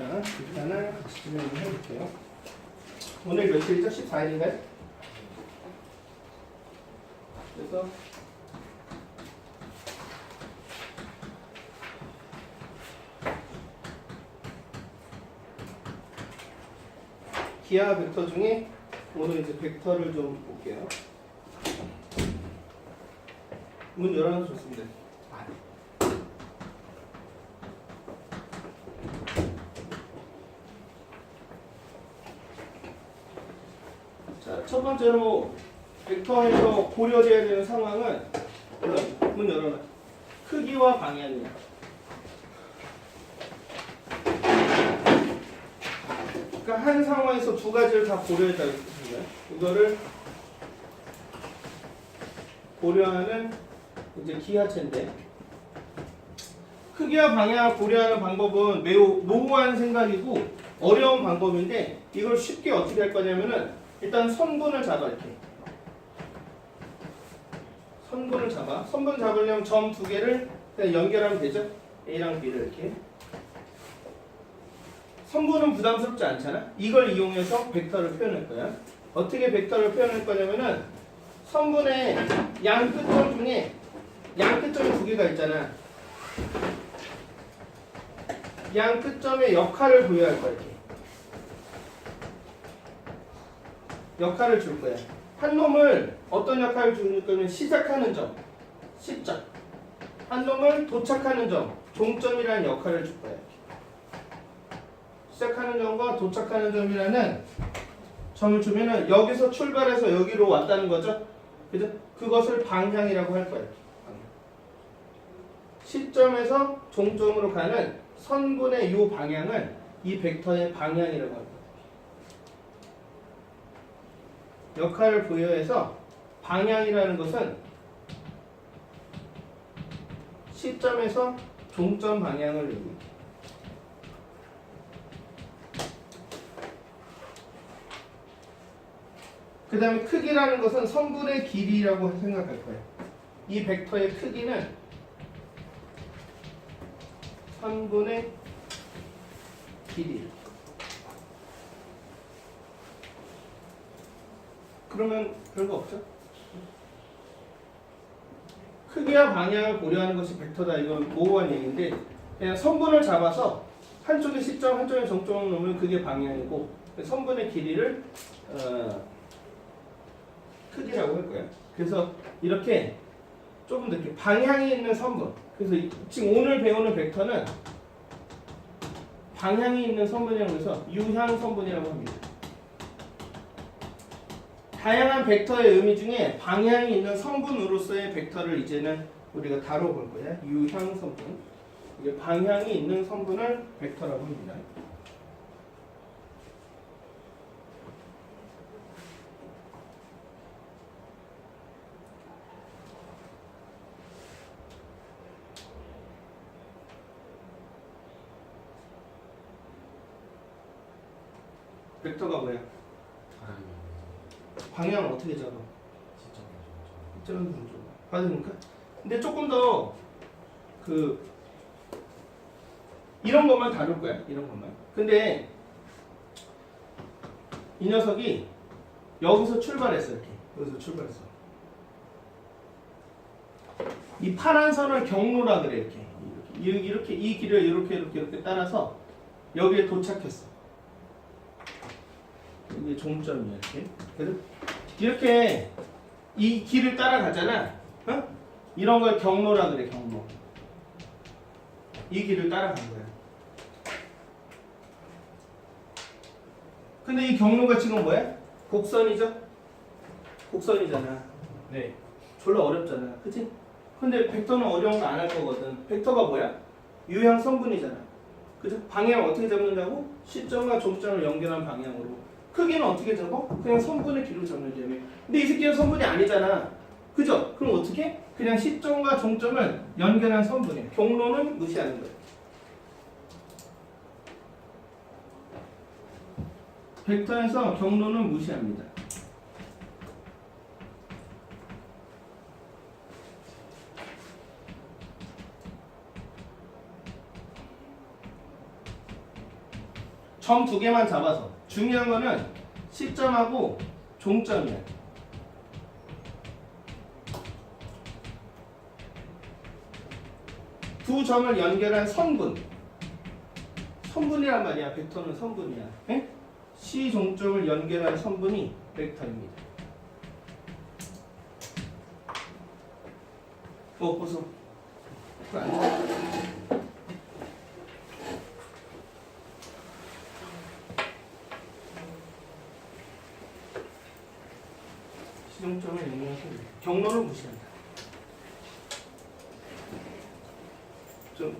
자, 일단은 같이 진행을 해볼게요. 오늘 며칠이죠? 14일인가요? 그래서 기하 벡터 중에 오늘 이제 벡터를 좀 볼게요. 문 열어놔도 좋습니다. 자, 첫 번째로 벡터에서 고려돼야 되는 상황은 문 열어놔. 크기와 방향이야. 그러니까 한 상황에서 두 가지를 다 고려했다고 했습니다. 이거를 고려하는 이제 기하체인데, 크기와 방향을 고려하는 방법은 매우 노후한 생각이고 어려운 방법인데, 이걸 쉽게 어떻게 할 거냐면은 일단 선분을 잡아. 이렇게 선분을 잡아. 선분 잡으려면 점 두 개를 그냥 연결하면 되죠. A랑 B를 이렇게. 선분은 부담스럽지 않잖아. 이걸 이용해서 벡터를 표현할 거야. 어떻게 벡터를 표현할 거냐면은 선분의 양 끝점 중에 양 끝점이 두 개가 있잖아. 양 끝점의 역할을 부여할 거야. 이렇게. 역할을 줄 거야. 한 놈을 어떤 역할을 줄 거냐면 시작하는 점, 시점. 한 놈을 도착하는 점, 종점이라는 역할을 줄 거야. 시작하는 점과 도착하는 점이라는 점을 주면은 여기서 출발해서 여기로 왔다는 거죠. 그죠? 그것을 방향이라고 할 거예요. 시점에서 종점으로 가는 선분의 이 방향은 이 벡터의 방향이라고 합니다. 역할을 부여해서 방향이라는 것은 시점에서 종점 방향을 의미합니다. 그 다음에 크기라는 것은 선분의 길이라고 생각할 거예요. 이 벡터의 크기는 선분의 길이. 그러면 별거 없죠? 크기와 방향을 고려하는 것이 벡터다. 이건 모호한 얘기인데, 그냥 선분을 잡아서 한쪽에 시점, 한쪽에 정점을 놓으면 그게 방향이고, 선분의 길이를 크기라고 할 거예요. 그래서 이렇게 조금 더 이렇게 방향이 있는 선분. 그래서 지금 오늘 배우는 벡터는 방향이 있는 선분이라고 해서 유향 선분이라고 합니다. 다양한 벡터의 의미 중에 방향이 있는 성분으로서의 벡터를 이제는 우리가 다뤄볼 거야. 유향 성분. 이게 방향이 있는 성분을 벡터라고 합니다. 벡터가 뭐야? 방향을 어떻게 잡아? 시점은 종점. 맞습니까? 근데 조금 더 이런 것만 다룰 거야. 이런 것만. 근데 이 녀석이 여기서 출발했어. 이렇게. 여기서 출발했어. 이 파란 선을 경로라 그래. 이렇게 이 길을 이렇게 따라서 여기에 도착했어. 이게 종점이야. 이렇게. 이렇게 이 길을 따라가잖아. 어? 이런 걸 경로라 그래. 경로. 이 길을 따라간 거야. 근데 이 경로가 지금 뭐야? 곡선이죠? 곡선이잖아. 네. 졸라 어렵잖아. 그치? 근데 벡터는 어려운 거 안 할 거거든. 벡터가 뭐야? 유형 성분이잖아. 그죠? 방향을 어떻게 잡는다고? 시점과 종점을 연결한 방향으로. 크기는 어떻게 잡아? 그냥 선분의 길로 잡는 셈이에요. 근데 이 새끼는 선분이 아니잖아. 그죠? 그럼 어떻게? 그냥 시점과 종점을 연결한 선분이에요. 경로는 무시하는 거예요. 벡터에서 경로는 무시합니다. 점 두 개만 잡아서 중요한 거는 시점하고 종점이야. 두 점을 연결한 선분이란 말이야. 벡터는 선분이야. 에? C 종점을 연결한 선분이 벡터입니다. 보소. 시종점을 연결한 선분. 경로를 무시한다.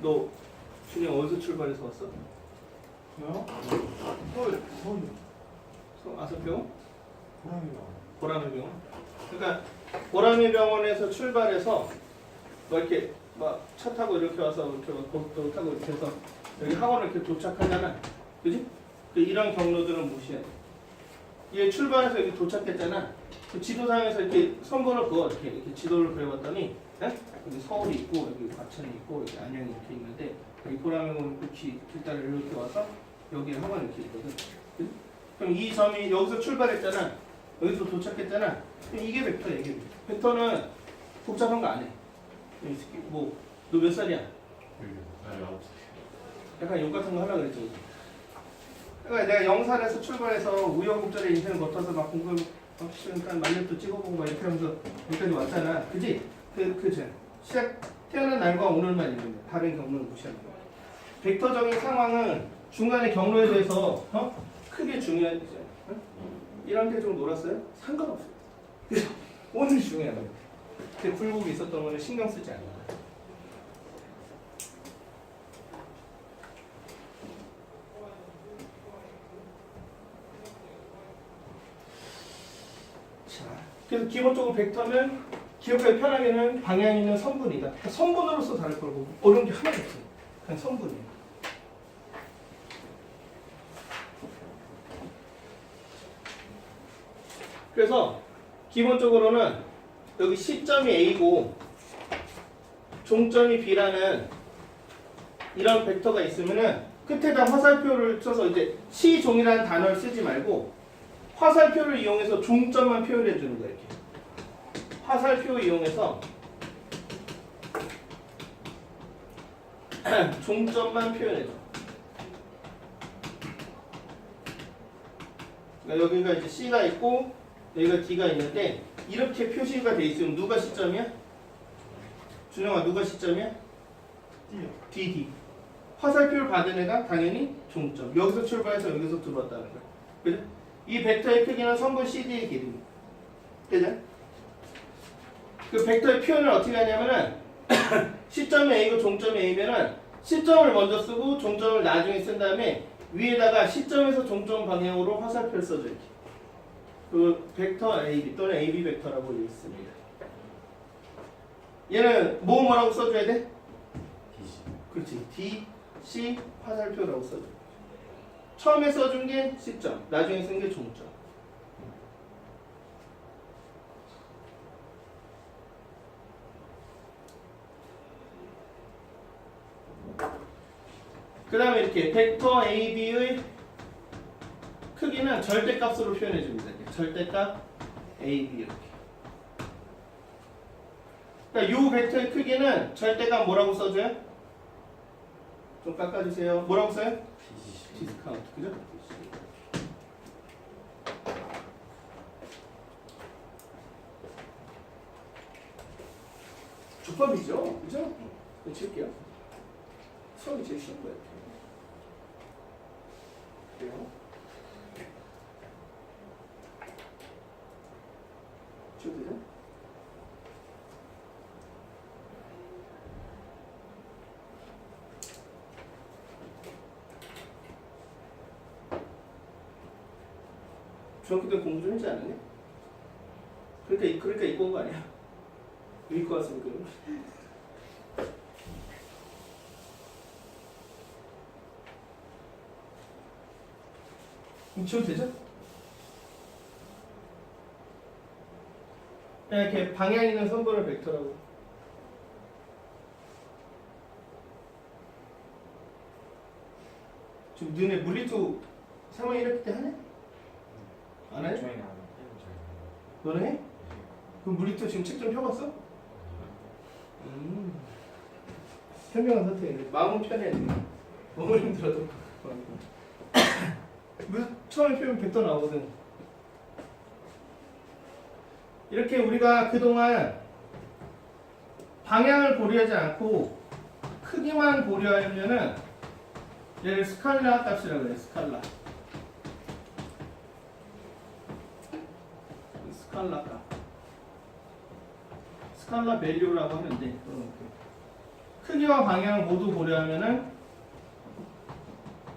너 준영 어디서 출발해서 왔어? 서울. 아산병원? 보라매 병원. 그러니까 보라매 병원에서 출발해서 뭐 이렇게 막 차 타고 이렇게 와서 이렇게 고속도로 타고 이렇게 해서 여기 학원을 이렇게 도착하잖아. 그지? 이런 경로들은 무시해. 얘 출발해서 여기 도착했잖아. 그 지도상에서 이렇게 선분을 그어 이렇게 지도를 그려봤더니 여기 서울이 있고 여기 과천이 있고 여기 안양이 이렇게 있는데 여기 보라매공원 길다리를 이렇게 와서 여기 학원 이렇게 있거든. 그치? 그럼 이 점이 여기서 출발했잖아. 여기서 도착했잖아. 그럼 이게 벡터야. 이게 벡터는 복잡한 거 안 해. 너 몇 살이야? 약간 욕 같은 거 하려고 그랬죠. 그러니까 내가 영산에서 출발해서 우여곡절의 인생을 거쳐서 막 공부 그러니까 만렙도 찍어보고 막 이렇게 하면서 여기까지 왔잖아. 그지? 그죠? 시작 태어난 날과 오늘만 있는 거야. 다른 경로를 무시하는 거야. 벡터적인 상황은 중간에 경로에 대해서 크게 중요하지. 이런 데 좀 놀았어요? 상관없어요. 그래서 오늘 중요한 거예요. 근데 굴곡이 있었던 거는 신경 쓰지 않아요. 자, 그래서 기본적으로 벡터는 기억하기 편하게는 방향 있는 선분이다. 그러니까 선분으로서 다를 거고 어려운 게 하나도 없어요. 그냥 선분이에요. 그래서 기본적으로는 여기 시점이 A고 종점이 B라는 이런 벡터가 있으면은 끝에다 화살표를 써서 이제 시종이라는 단어를 쓰지 말고 화살표를 이용해서 종점만 표현해 주는 거예요. 이렇게. 화살표 이용해서 종점만 표현해 줘. 그러니까 여기가 이제 C가 있고 여기가 D가 있는데 이렇게 표시가 돼 있으면 누가 시점이야? 준영아 누가 시점이야? D. 화살표를 받은 애가 당연히 종점. 여기서 출발해서 여기서 들어왔다는 거야. 그죠? 이 벡터의 크기는 선분 CD의 길이. 그죠? 그 벡터의 표현을 어떻게 하냐면은 시점이 A고 종점이 A면은 시점을 먼저 쓰고 종점을 나중에 쓴 다음에 위에다가 시점에서 종점 방향으로 화살표를 써줘 이렇게. 그 벡터 AB 또는 AB 벡터라고 읽습니다. 얘는 뭐라고 써줘야 돼? DC. 그렇지. D, C 화살표라고 써줘. 처음에 써준 게 시점, 나중에 쓴 게 종점. 그 다음에 이렇게 벡터 AB의 크기는 절대값으로 표현해 줍니다. 절대값 AB 이렇게. 그러니까 이 벡터의 크기는 절대값 뭐라고 써줘요? 좀 깎아주세요. 뭐라고 써요? 디스카운트. 그죠? 조법이죠? 그죠? 칠게요. 수업이 제일 쉬운 거예요. 그래요? 되죠? 중학교 때 공부 좀 했지 않았냐? 그러니까 입고 온 거 아니야? 입고 왔으니까. 지금 되죠? 이렇게 방향 있는 선분을 벡터라고. 지금 너네 물리투 3월 1학기 때 하냐? 안 해? 저희는 안 해요. 너네 해? 그럼 우리 또 지금 책 좀 펴봤어? 현명한 선택이네. 마음은 편해야 돼. 너무 힘들어도. 처음에 펴면 100도 나오거든. 이렇게 우리가 그동안 방향을 고려하지 않고 크기만 고려하면은 얘를 스칼라 값이라고 그래. 스칼라. 스칼라 값. 스칼라 밸류라고 하는데 크기와 방향을 모두 고려하면은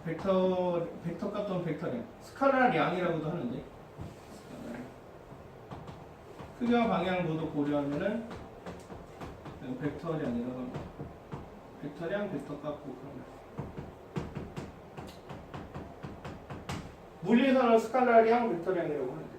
벡터 값 또는 벡터량 스칼라량이라고도 하는데 크기와 방향을 모두 고려하면은 벡터량이라고 합니다. 벡터량, 벡터 값 그런 물리에서는 스칼라량, 벡터량이라고 하는데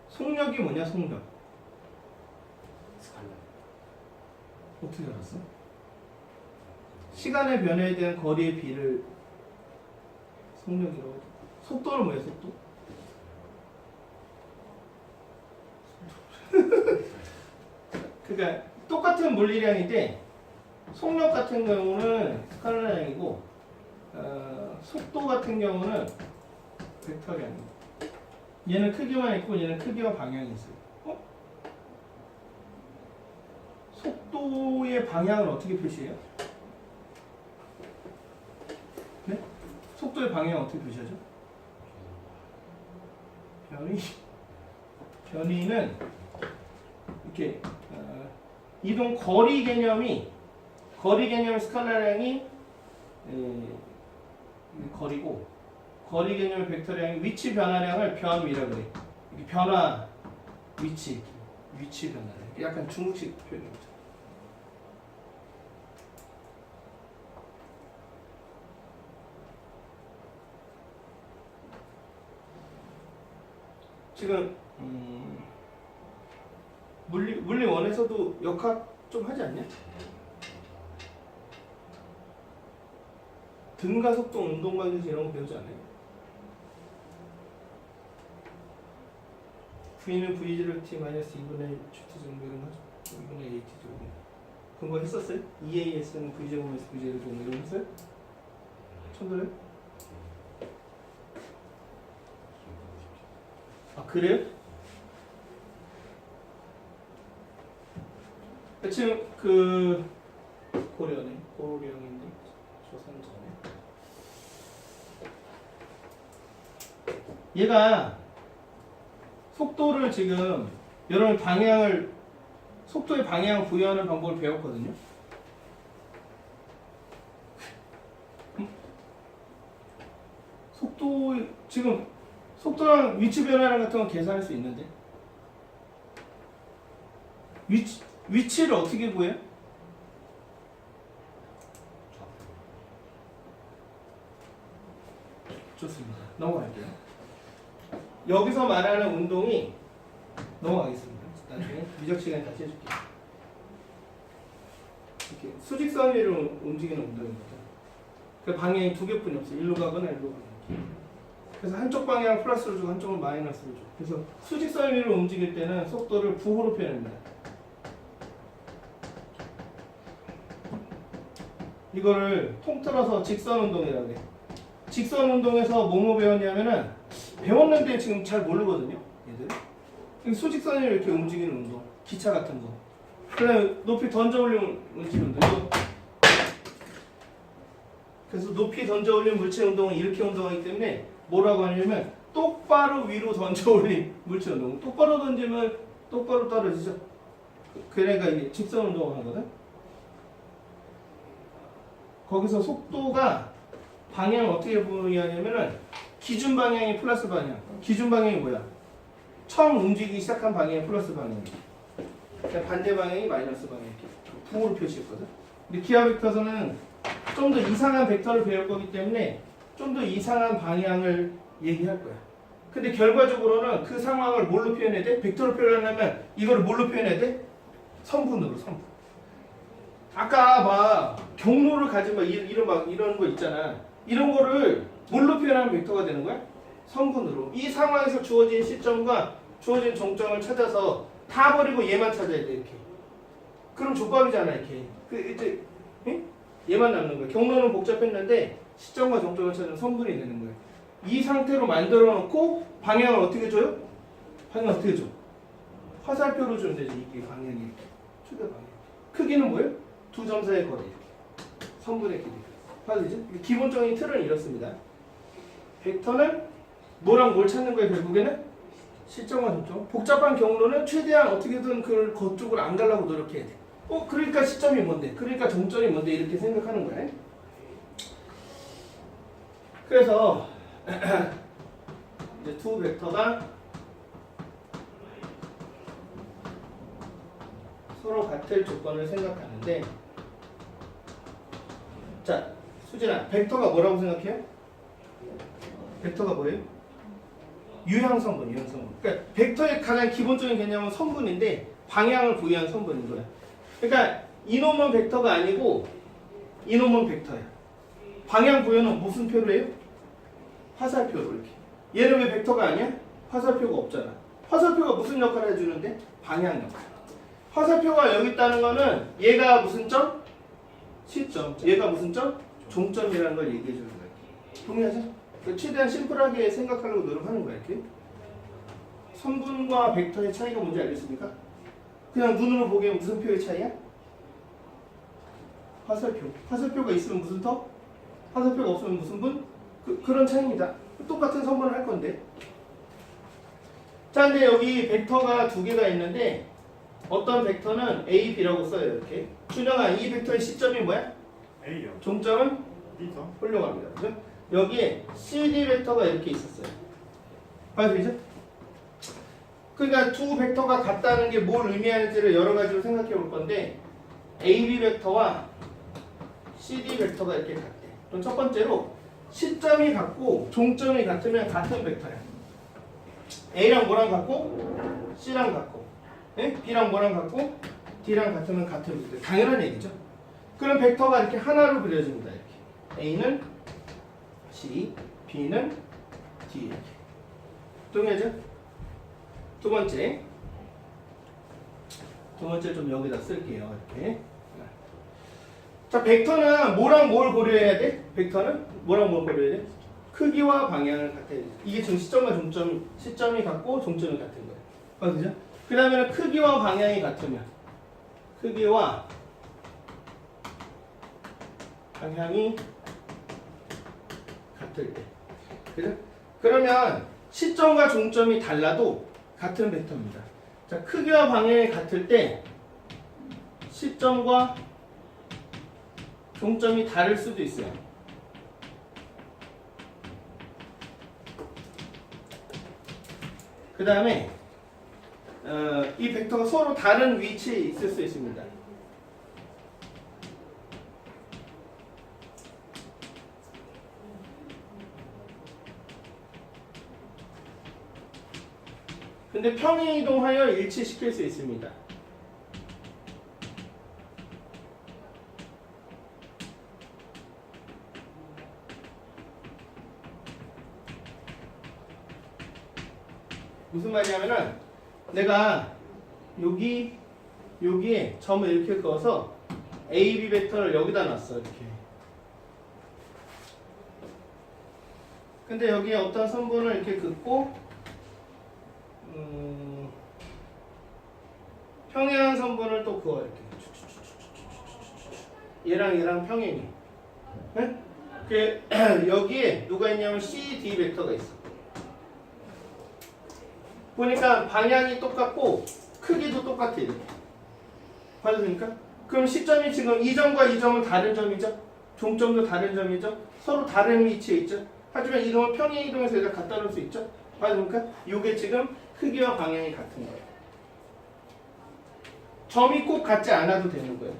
속력이 뭐냐? 속력 스칼라. 어떻게 알았어? 시간의 변화에 대한 거리의 비를 속력이라고 하죠. 속도는 뭐야? 속도? 그러니까 똑같은 물리량인데 속력 같은 경우는 스칼라량이고 속도 같은 경우는 벡터량이고 얘는 크기만 있고 얘는 크기와 방향이 있어요. 속도의 방향을 어떻게 표시해요? 네? 속도의 방향을 어떻게 표시하죠? 변이는 이렇게 이동 거리 개념이 스칼라량이 거리고 거리 개념의 벡터량이 위치 변화량을 변위라고 그래. 이게 변화 위치 변화량. 약간 중국식 표현입니다. 지금 물리 원에서도 역학 좀 하지 않냐? 등가속도 운동방식 이런 거 배우지 않아요? V는 V0 T 마이너스 2분의 GT 제곱 이런 거 하죠? 2분의 AT 제곱 그런 거 했었어요? EAS는 V 제곱에서 V0 제곱 이런 거 했어요? 처음 들어요? 아 그래요? 지금 고려인데 조선전에 얘가 속도를 지금 여러분 속도의 방향을 부여하는 방법을 배웠거든요. 지금 속도랑 위치 변화량 같은 건 계산할 수 있는데 위치를 어떻게 구해요? 좋습니다. 넘어갈게요. 여기서 말하는 운동이 넘어가겠습니다. 나중에 미적 시간에 다시 해줄게요. 이렇게 수직선 위로 움직이는 운동입니다. 그 방향이 두 개뿐이 없어요. 일로 가거나 일로 가거나. 그래서 한쪽 방향을 플러스로 주고 한쪽은 마이너스로 줘. 그래서 수직선 위로 움직일 때는 속도를 부호로 표현합니다. 이거를 통틀어서 직선 운동이라고 해요. 직선 운동에서 뭐뭐 배웠냐면은 배웠는데 지금 잘 모르거든요. 얘들. 수직선으로 이렇게 움직이는 운동. 기차 같은 거. 그다음에 높이 던져 올리는 움직이는 운동. 그래서 높이 던져 올린 물체 운동은 이렇게 운동하기 때문에 뭐라고 하냐면 똑바로 위로 던져 올린 물체 운동. 똑바로 던지면 똑바로 떨어지죠. 그러니까 이게 직선 운동을 하거든. 거기서 속도가 방향을 어떻게 부여하냐면은 기준 방향이 플러스 방향. 기준 방향이 뭐야? 처음 움직이기 시작한 방향이 플러스 방향. 그러니까 반대 방향이 마이너스 방향. 이렇게 부호로 표시했거든. 근데 기하 벡터에서는 좀 더 이상한 벡터를 배울 거기 때문에 좀 더 이상한 방향을 얘기할 거야. 근데 결과적으로는 그 상황을 뭘로 표현해야 돼? 벡터로 표현하려면 이거를 뭘로 표현해야 돼? 성분으로, 성분. 아까 막 경로를 가진 막 이런 거 있잖아. 이런 거를 뭘로 표현하면 벡터가 되는 거야? 성분으로. 이 상황에서 주어진 시점과 주어진 종점을 찾아서 다 버리고 얘만 찾아야 돼, 이렇게. 그럼 족밥이잖아, 이렇게. 이제 얘만 남는 거야. 경로는 복잡했는데 시점과 종점을 찾으면 성분이 되는 거야. 이 상태로 만들어 놓고 방향을 어떻게 줘요? 방향 어떻게 줘? 화살표로 주면 되지. 이게 방향이 이렇게. 최대 방향. 크기는 뭐예요? 두 점 사이의 거리. 성분의 길이. 봐야되죠? 기본적인 틀은 이렇습니다. 벡터는 뭐랑 뭘 찾는 거예요? 결국에는 시점과 종점. 복잡한 경로는 최대한 어떻게든 그쪽을 안 가려고 노력해야 돼. 그러니까 시점이 뭔데? 그러니까 종점이 뭔데? 이렇게 생각하는 거야. 그래서 이제 두 벡터가 서로 같을 조건을 생각하는데, 자, 수진아, 벡터가 뭐라고 생각해요? 벡터가 뭐예요? 유형성분, 유형성분. 그러니까 벡터의 가장 기본적인 개념은 성분인데 방향을 부여한 성분인 거야. 그러니까 이놈은 벡터가 아니고 이놈은 벡터야. 방향 부여는 무슨 표로 해요? 화살표로 이렇게. 얘는 왜 벡터가 아니야? 화살표가 없잖아. 화살표가 무슨 역할을 해주는데? 방향 역할. 화살표가 여기 있다는 거는 얘가 무슨 점? 시점. 얘가 무슨 점? 종점이라는 걸 얘기해 주는 거야. 동의하죠? 최대한 심플하게 생각하려고 노력하는 거야, 이렇게. 성분과 벡터의 차이가 뭔지 알겠습니까? 그냥 눈으로 보기엔 무슨 표의 차이야? 화살표. 화살표가 있으면 무슨 터? 화살표가 없으면 무슨 분? 그런 차이입니다. 똑같은 성분을 할 건데. 자, 근데 여기 벡터가 두 개가 있는데 어떤 벡터는 A, B라고 써요, 이렇게. 준영아, 이 벡터의 시점이 뭐야? A요. 종점은? B죠. 훌륭합니다. 그죠? 여기에 CD 벡터가 이렇게 있었어요. 봐도 되죠? 그러니까 두 벡터가 같다는 게 뭘 의미하는지를 여러 가지로 생각해 볼 건데, AB 벡터와 CD 벡터가 이렇게 같대. 그럼 첫 번째로 시점이 같고 종점이 같으면 같은 벡터야. A랑 뭐랑 같고 C랑 같고, 네? B랑 뭐랑 같고 D랑 같으면 같은 벡터. 당연한 얘기죠. 그럼 벡터가 이렇게 하나로 그려집니다. 이렇게 A는 C, B는 D 이렇게. 동의하죠? 두 번째 좀 여기다 쓸게요. 이렇게. 자, 벡터는 뭐랑 뭘 고려해야 돼? 벡터는 뭐랑 뭘 고려해야 돼? 크기와 방향을 같아야 돼. 이게 지금 시점과 종점, 시점이 같고 종점이 같은 거예요. 그죠? 그 다음에는 크기와 방향이 같으면, 크기와 방향이 같을 때, 그죠? 그러면 시점과 종점이 달라도 같은 벡터입니다. 자, 크기와 방향이 같을 때 시점과 종점이 다를 수도 있어요. 그 다음에 이 벡터가 서로 다른 위치에 있을 수 있습니다. 근데 평행이동하여 일치시킬 수 있습니다. 무슨 말이냐면은 내가 여기에 점을 이렇게 그어서 AB 벡터를 여기다 놨어, 이렇게. 근데 여기에 어떤 선분을 이렇게 긋고 평행한 선분을 또 그어, 이렇게. 얘랑 평행이. 네? 여기에 누가 있냐면 CD 벡터가 있어. 보니까 방향이 똑같고 크기도 똑같아, 이렇게. 봐도 됩니까? 그럼 시점이 지금 이 점과 이 점은 다른 점이죠? 종점도 다른 점이죠? 서로 다른 위치에 있죠? 하지만 이동을 평행 이동해서 여기다 갖다 놓을 수 있죠? 봐도 됩니까? 이게 지금 크기와 방향이 같은 거예요. 점이 꼭 같지 않아도 되는 거예요.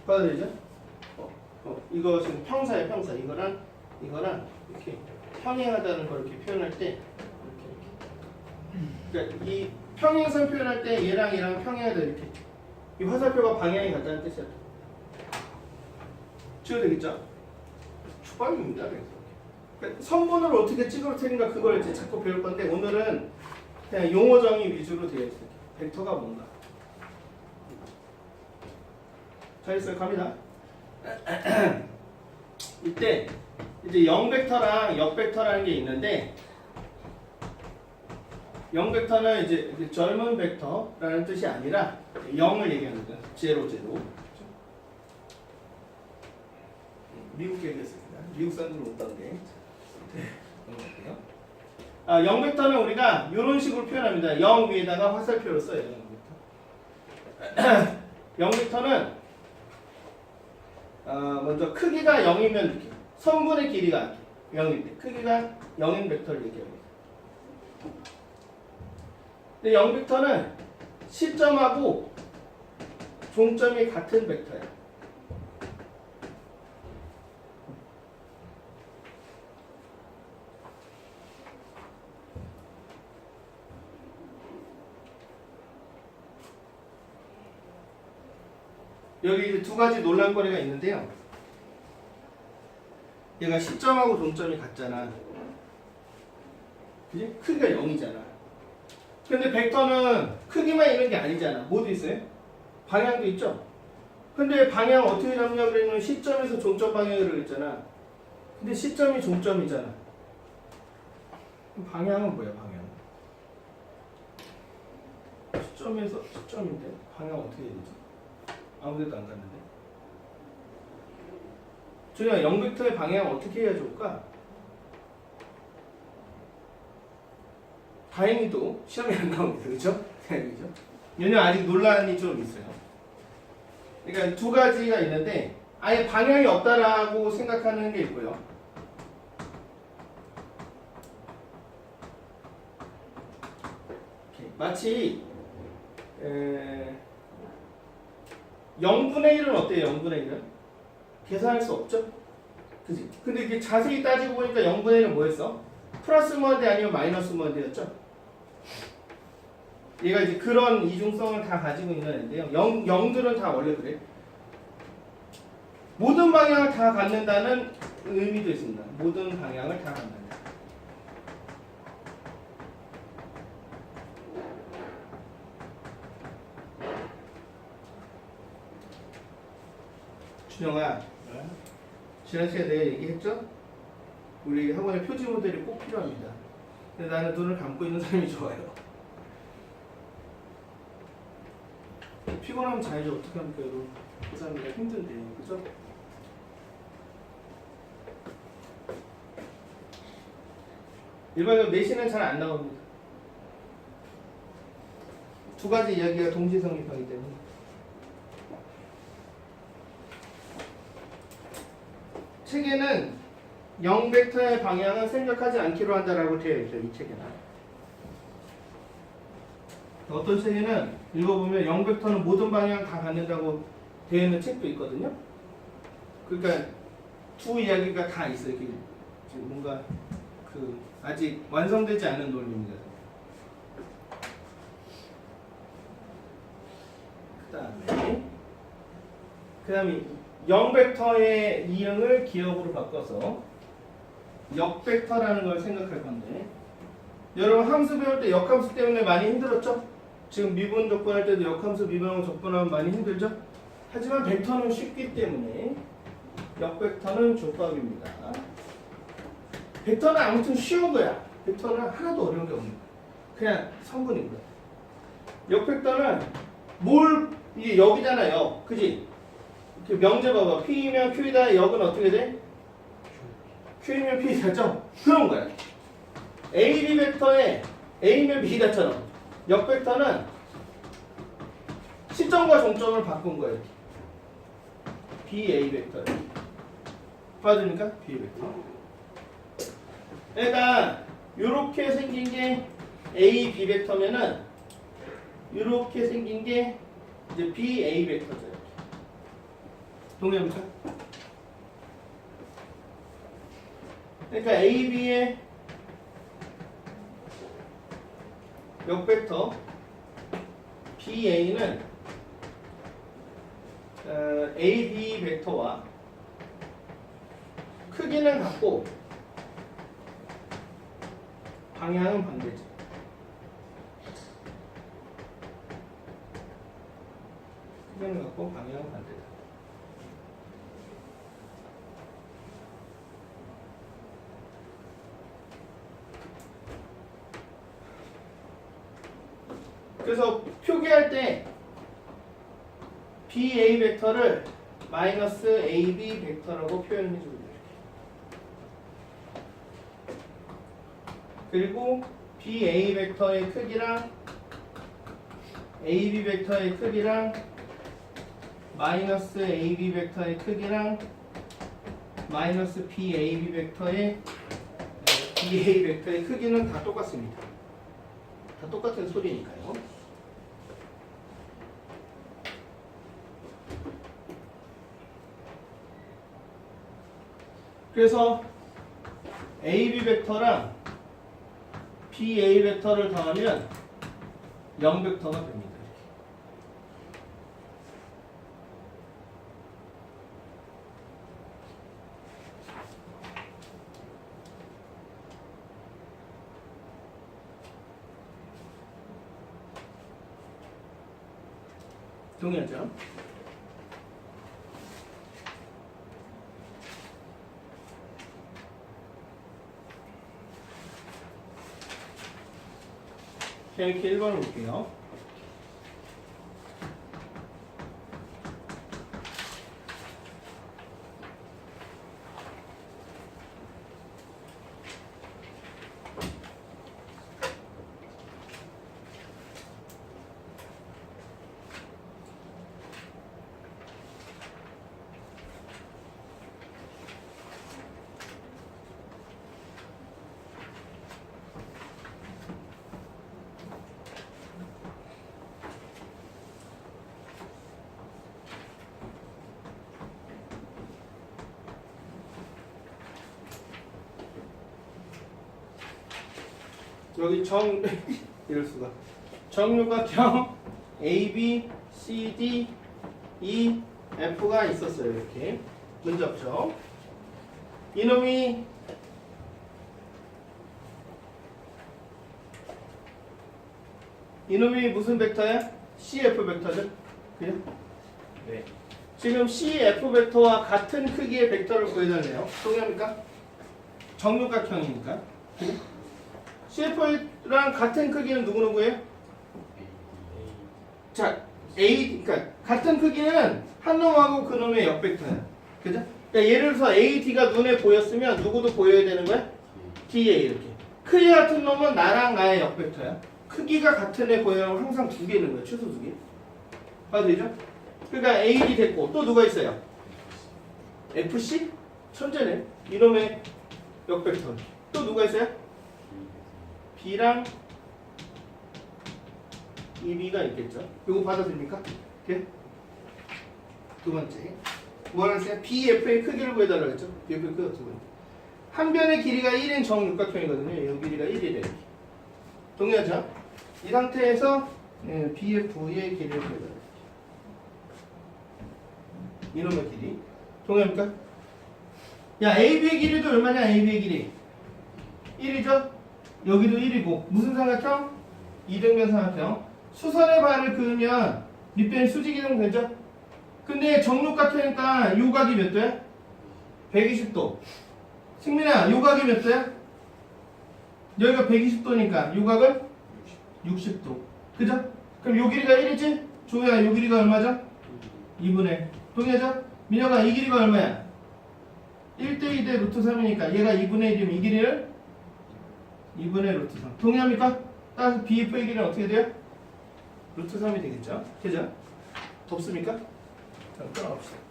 받아들이죠? 이거 지금 평사예요, 평사. 이거랑 이렇게 평행하다는 걸 이렇게 표현할 때 이렇게. 그러니까 이 평행선 표현할 때 얘랑 평행하다 이렇게. 이 화살표가 방향이 같다는 뜻이야. 찍어도 되겠죠? 초밥입니다. 그러니까 선분을 어떻게 찍을 테니까 그걸 이제 자꾸 배울 건데 오늘은 그냥 용어 정의 위주로 되어 있어요. 벡터가 뭔가. 잘했어요. 갑니다. 이때 이제 영벡터랑 역벡터라는 게 있는데 영벡터는 이제 젊은 벡터라는 뜻이 아니라 0을 얘기하는 거예요. 제로. 미국 얘기했습니다. 미국 사람들은 못하는데. 넘어갈게요. 0벡터는 우리가 이런 식으로 표현합니다. 0 위에다가 화살표를 써요. 0벡터. 0벡터는 먼저 크기가 0이면 이렇게 선분의 길이가 0일 때 크기가 0인 벡터를 얘기합니다. 근데 0벡터는 시점하고 종점이 같은 벡터예요. 여기 이제 두 가지 논란거리가 있는데요. 얘가 시점하고 종점이 같잖아. 그지? 크기가 0이잖아. 근데 벡터는 크기만 있는 게 아니잖아. 뭐도 있어요? 방향도 있죠? 근데 방향 어떻게 잡냐 그러면 시점에서 종점 방향으로 그랬잖아. 근데 시점이 종점이잖아. 방향은 뭐야, 방향? 시점에서 시점인데 방향 어떻게 해야 되지? 아무데도 안 갔는데. 저희가 0벡터의 방향을 어떻게 해야 좋을까? 다행히도 시험에 안 나옵니다. 그렇죠? 다행이죠. 왜냐면 아직 논란이 좀 있어요. 그러니까 두 가지가 있는데 아예 방향이 없다라고 생각하는 게 있고요. 마치 0분의 1은 어때요? 0분의 1은? 계산할 수 없죠? 그지? 근데 이게 자세히 따지고 보니까 0분의 1은 뭐였어? 플러스 무한대 아니면 마이너스 무한대였죠? 얘가 이제 그런 이중성을 다 가지고 있는 애인데요. 0들은 다 원래 그래. 모든 방향을 다 갖는다는 의미도 있습니다. 모든 방향을 다 갖는다. 준영아, 지난 시간에 내가 얘기했죠? 우리 학원에 표지 모델이 꼭 필요합니다. 근데 나는 눈을 감고 있는 사람이 좋아요. 피곤하면 자야지 어떻게 합니까, 여러분? 그 사람이가 힘든데, 그죠? 일반적으로 내신은 잘 안 나옵니다. 두 가지 이야기가 동시에 성립하기 때문에. 책에는 0벡터의 방향은 생각하지 않기로 한다라고 되어 있어요. 이 책에는. 어떤 책에는 읽어보면 0벡터는 모든 방향을 다 갖는다고 되어 있는 책도 있거든요. 그러니까 두 이야기가 다 있어요. 이렇게 뭔가 그 아직 완성되지 않은 논리입니다. 그 다음에 0벡터의 이응을 기억으로 바꿔서 역벡터라는 걸 생각할 건데, 여러분 함수 배울 때 역함수 때문에 많이 힘들었죠? 지금 미분 접근할 때도 역함수 미분하고 접근하면 많이 힘들죠? 하지만 벡터는 쉽기 때문에 역벡터는 족밥입니다. 벡터는 아무튼 쉬운 거야. 벡터는 하나도 어려운 게 없는 거야. 그냥 성분인 거야. 역벡터는 이게 역이잖아요. 그지? 이렇게 명제 봐봐. P이면 Q이다. 역은 어떻게 돼? Q이면 P이다죠? 그런 거야. A, B 벡터에 A면 B다처럼 역벡터는 시점과 종점을 바꾼 거예요. B, A 벡터. 봐줍니까? B 벡터. 그러니까 이렇게 생긴 게 A, B 벡터면은 이렇게 생긴 게 이제 B, A 벡터죠. 동의합니까? 그러니까 AB의 역벡터 BA는 AB 벡터와 크기는 같고 방향은 반대죠. 크기는 같고 방향은 반대다. 그래서 표기할 때 BA 벡터를 마이너스 AB 벡터라고 표현해 주고 이렇게. 그리고 BA 벡터의 크기랑 AB 벡터의 크기랑 마이너스 AB 벡터의 크기랑 마이너스 BAB 벡터의 BA 벡터의 크기는 다 똑같습니다. 다 똑같은 소리니까요. 그래서 AB 벡터랑 BA 벡터를 더하면 0 벡터가 됩니다. 동의하죠? 자, 이렇게 1번을 볼게요. 여기 이럴 수가. 정육각형 A, B, C, D, E, F가 있었어요. 이렇게 문제 없죠. 이놈이 무슨 벡터야? CF 벡터죠? 그죠? 네. 지금 CF 벡터와 같은 크기의 벡터를 구해달래요. 동의합니까? 정육각형이니까. 그죠? CF랑 같은 크기는 누구누구예요? 자, A, 그러니까 같은 크기는 한 놈하고 그 놈의 역벡터야. 그죠? 그러니까 예를 들어서 AD가 눈에 보였으면 누구도 보여야 되는 거야? DA 이렇게. 크기 같은 놈은 나랑 나의 역벡터야. 크기가 같은 애 보여면 항상 두 개 있는 거야. 최소 두 개. 봐도 되죠? 그러니까 AD 됐고 또 누가 있어요? FC? 천재네. 이놈의 역벡터. 또 누가 있어요? B랑 EB가 있겠죠. 이거 받아들입니까? 이렇게. 두 번째. 뭐라 했어요? BF의 크기를 구해달라고 했죠. BF의 크기가 두 번째. 한 변의 길이가 1인 정육각형이거든요. 이 길이가 1이래. 동의하죠? 이 상태에서 BF의 길이를 구해달라고. 이놈의 길이. 동의합니까? 야, AB의 길이도 얼마냐? AB의 길이 1이죠? 여기도 1이고 무슨 삼각형? 이등변 삼각형. 수선의 발을 그으면 밑변이 수직이동 되죠? 근데 정육각형이니까 요각이 몇 도야? 120도. 승민아, 요각이 몇 도야? 여기가 120도니까 요각은 60도. 그죠? 그럼 요 길이가 1이지? 조야, 요 길이가 얼마죠? 2분의. 동의하죠? 민혁아, 이 길이가 얼마야? 1대2 대 루트 3이니까 얘가 2분의 1이면 이 길이를 2분의 루트 3. 동의합니까? 따라서 BF의 길이는 어떻게 돼요? 루트 3이 되겠죠? 그죠? 덥습니까? 자, 끊어봅시다.